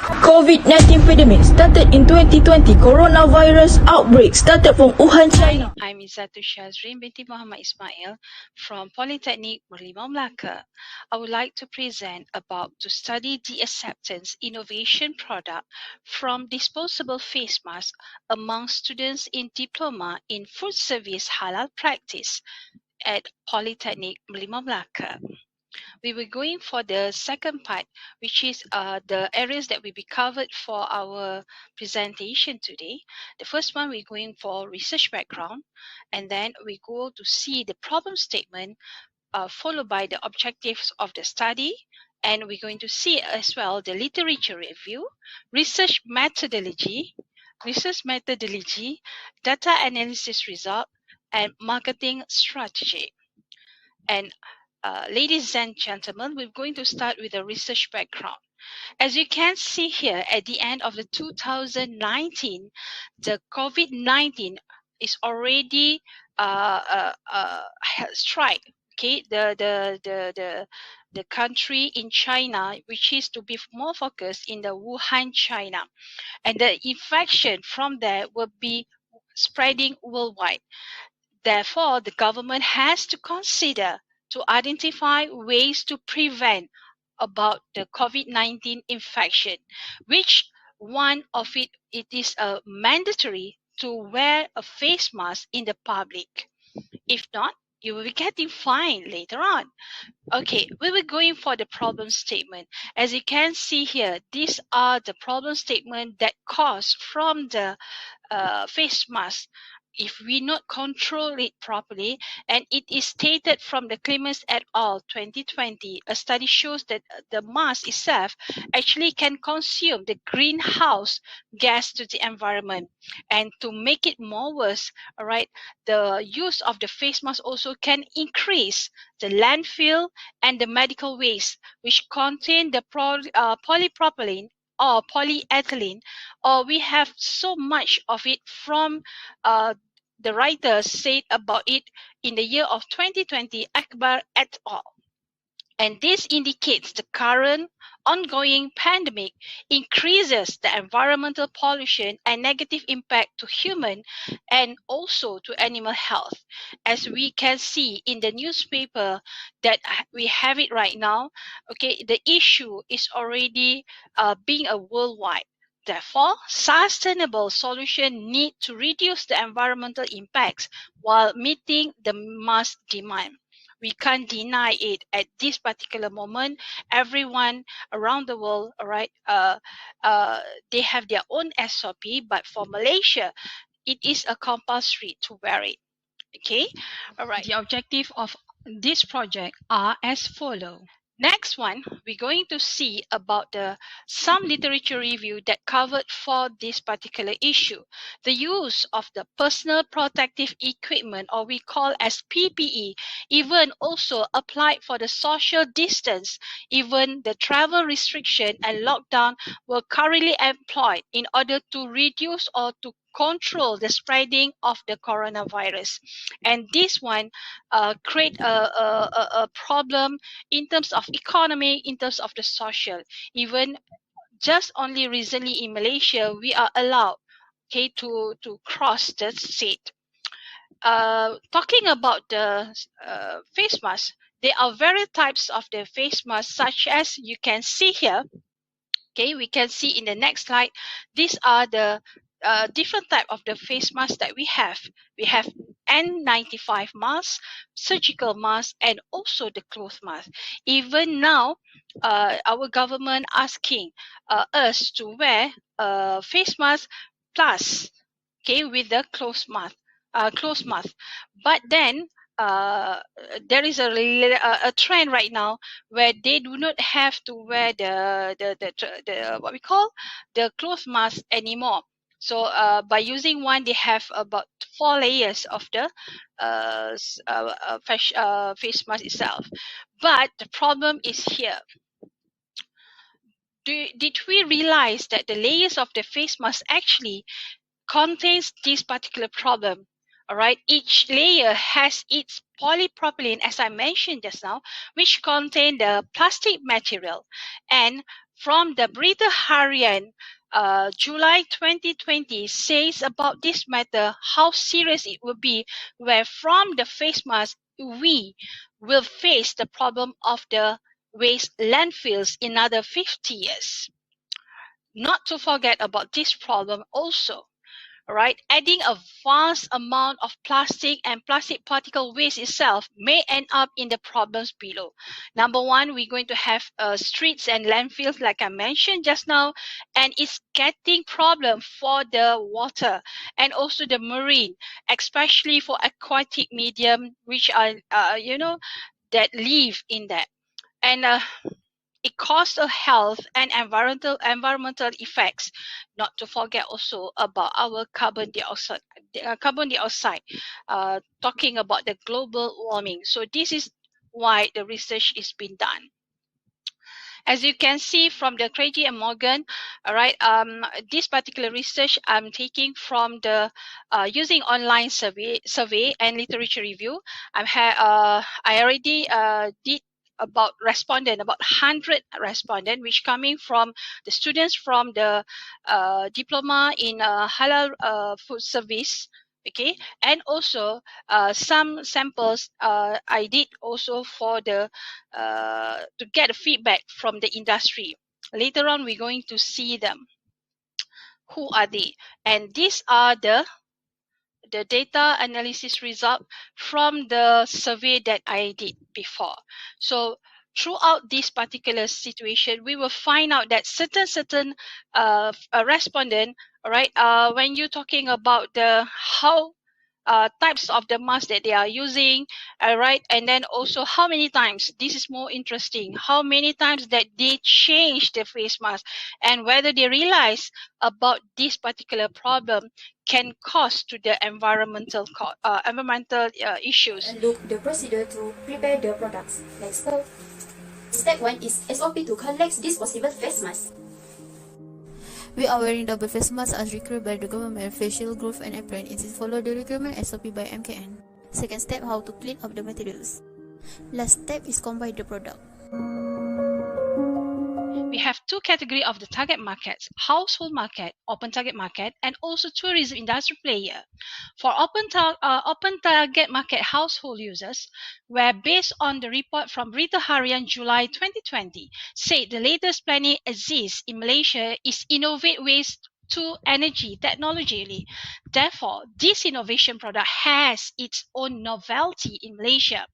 COVID-19 pandemic started in 2020. Coronavirus outbreak started from Wuhan, China. I'm Izatul Syazreen binti Muhammad Ismail from Polytechnic Merlimau Melaka. I would like to present about to study the acceptance innovation product from disposable face mask among students in diploma in food service halal practice at Polytechnic Merlimau Melaka. We were going for the second part, which is the areas that will be covered for our presentation today. The first one, we're going for research background, and then we go to see the problem statement, followed by the objectives of the study, and we're going to see as well the literature review, research methodology, data analysis result, and marketing strategy. And ladies and gentlemen, we're going to start with a research background. As you can see here, at the end of the 2019, the COVID-19 is already strike. Okay, the country in China, which is to be more focused in the Wuhan, China, and the infection from there will be spreading worldwide. Therefore, the government has to consider to identify ways to prevent about the COVID-19 infection, which one of it is mandatory to wear a face mask in the public. If not, you will be getting fined later on. Okay, we were going for the problem statement. As you can see here, these are the problem statement that cause from the face mask. If we not control it properly, and it is stated from the Clemens et al. 2020, a study shows that the mask itself actually can consume the greenhouse gas to the environment. And to make it more worse, all right, the use of the face mask also can increase the landfill and the medical waste, which contain the polypropylene or polyethylene, or we have so much of it from the writers said about it in the year of 2020, Akbar et al. And this indicates the current ongoing pandemic increases the environmental pollution and negative impact to human and also to animal health. As we can see in the newspaper that we have it right now, okay, the issue is already being a worldwide. Therefore, sustainable solutions need to reduce the environmental impacts while meeting the mass demand. We can't deny it at this particular moment. Everyone around the world, all right, they have their own SOP, but for Malaysia, it is a compulsory to wear it. Okay, all right. The objective of this project are as follow. Next one, we're going to see about some literature review that covered for this particular issue. The use of the personal protective equipment, or we call as PPE, even also applied for the social distance. Even the travel restriction and lockdown were currently employed in order to reduce or to control the spreading of the coronavirus. And this one create a problem in terms of economy, in terms of the social. Even just only recently in Malaysia, we are allowed, okay, to cross the state. Talking about the face mask, there are various types of the face mask, such as you can see here. Okay, we can see in the next slide. These are the different type of the face mask that we have. We have N95 mask, surgical mask, and also the cloth mask. Even now, our government asking us to wear face mask plus, okay, with the cloth mask. But then there is a trend right now where they do not have to wear the what we call the cloth mask anymore. So by using one, they have about 4 layers of the face mask itself. But the problem is here. Did we realize that the layers of the face mask actually contains this particular problem? All right, each layer has its polypropylene, as I mentioned just now, which contain the plastic material. And from the Berita Harian July 2020 says about this matter how serious it will be, where from the face mask we will face the problem of the waste landfills in another 50 years. Not to forget about this problem also, right? Adding a vast amount of plastic and plastic particle waste itself may end up in the problems below. Number one, we're going to have streets and landfills, like I mentioned just now, and it's getting problem for the water and also the marine, especially for aquatic medium, which are, that live in that. And it causes health and environmental effects. Not to forget also about our carbon dioxide. Talking about the global warming. So this is why the research is being done. As you can see from the Craigie and Morgan, all right, this particular research I'm taking from the using online survey and literature review. I already did about 100 respondent, which coming from the students from the diploma in halal food service. Okay, and also some samples I did also for the to get feedback from the industry. Later on, we're going to see them. Who are they? And these are the data analysis result from the survey that I did before. So throughout this particular situation, we will find out that certain respondent, all right, when you're talking about the how types of the mask that they are using, right, and then also how many times, this is more interesting, how many times that they change the face mask, and whether they realize about this particular problem can cause to the environmental issues. And look the procedure to prepare the products. Let's go. Step 1 is SOP to collect disposable face mask. We are wearing double face mask as required by the government. Facial, glove and apron. It is follow the requirement SOP by MKN. Second step, how to clean up the materials. Last step is combine the product. We have two categories of the target markets: household market, open target market, and also tourism industry player. For open target market household users, where based on the report from Berita Harian July 2020, said the latest planning exists in Malaysia is innovate waste to energy technology. Therefore, this innovation product has its own novelty in Malaysia.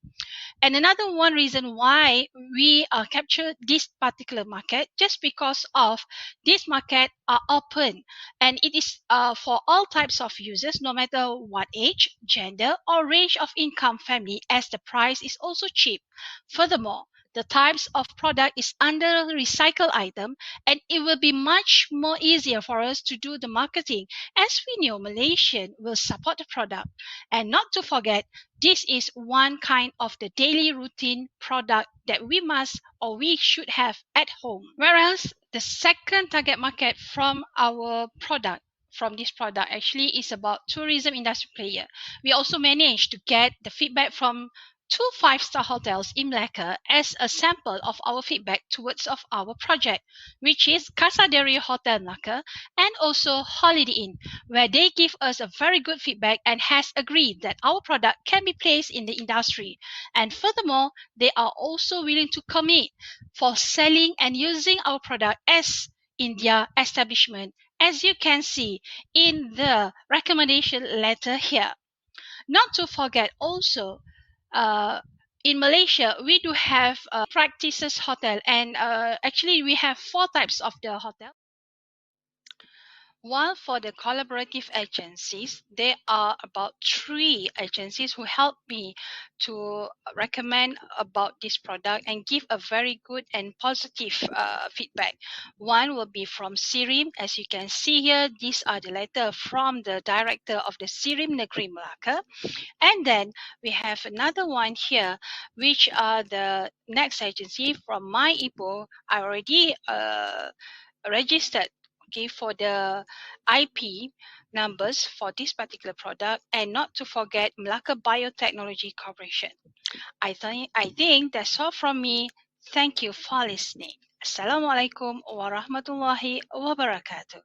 And another one reason why we capture this particular market, just because of this market are open, and it is for all types of users, no matter what age, gender, or range of income family, as the price is also cheap. Furthermore, the types of product is under recycled item, and it will be much more easier for us to do the marketing, as we know Malaysian will support the product. And not to forget, this is one kind of the daily routine product that we must or we should have at home. Whereas the second target market from our product, from this product actually is about tourism industry player. We also managed to get the feedback from 2 5-star hotels in Malacca as a sample of our feedback towards of our project, which is Casa del Rio Hotel Malacca and also Holiday Inn, where they give us a very good feedback and has agreed that our product can be placed in the industry. And furthermore, they are also willing to commit for selling and using our product as in their establishment, as you can see in the recommendation letter here. Not to forget also, in Malaysia, we do have practices hotel, and actually we have 4 types of the hotel. While for the collaborative agencies, there are about 3 agencies who help me to recommend about this product and give a very good and positive feedback. One will be from SIRIM. As you can see here, these are the letter from the director of the SIRIM Negeri Melaka. And then we have another one here, which are the next agency from my Ipoh. I already registered, okay, for the IP numbers for this particular product, and not to forget Melaka Biotechnology Corporation. I think that's all from me. Thank you for listening. Assalamualaikum warahmatullahi wabarakatuh.